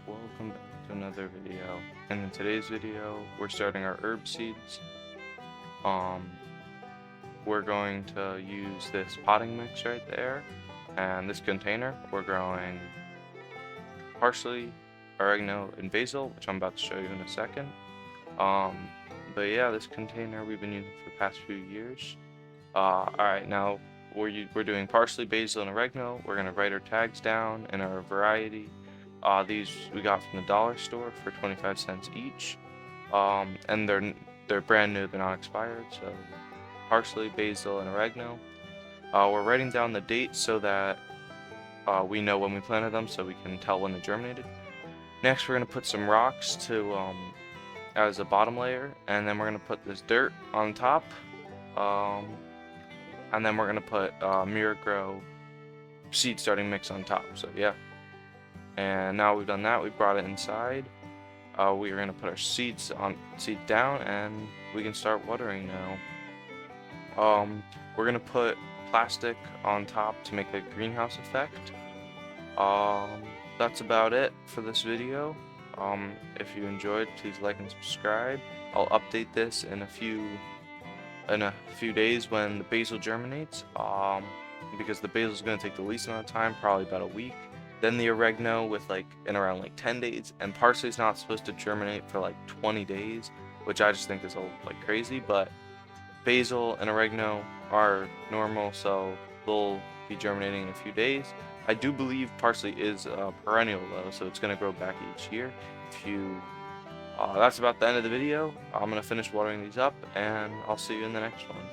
welcome back to another video. And in today's video, we're starting our herb seeds. Um, we're going to use this potting mix right there, and this container. We're growing parsley, oregano, and basil, which I'm about to show you in a second. But yeah, this container we've been using for the past few years. Alright, now we're doing parsley, basil, and oregano. We're gonna write our tags down in our variety. These we got from the dollar store for 25 cents each. And they're brand new, they're not expired. So parsley, basil, and oregano. We're writing down the date so that we know when we planted them, so we can tell when they germinated. Next, we're gonna put some rocks to as a bottom layer, and then we're gonna put this dirt on top. And then we're gonna put Miragrow seed starting mix on top. So yeah. And now we've done that, we brought it inside. We are gonna put our seeds down, and we can start watering now. We're gonna put plastic on top to make a greenhouse effect. That's about it for this video. If you enjoyed, please like and subscribe. I'll update this in a few days when the basil germinates, because the basil is going to take the least amount of time, probably about a week. Then the oregano with around 10 days, and parsley is not supposed to germinate for 20 days, which I just think is crazy. But basil and oregano are normal, so they'll be germinating in a few days. I do believe parsley is perennial though, so it's going to grow back each year. That's about the end of the video. I'm going to finish watering these up, and I'll see you in the next one.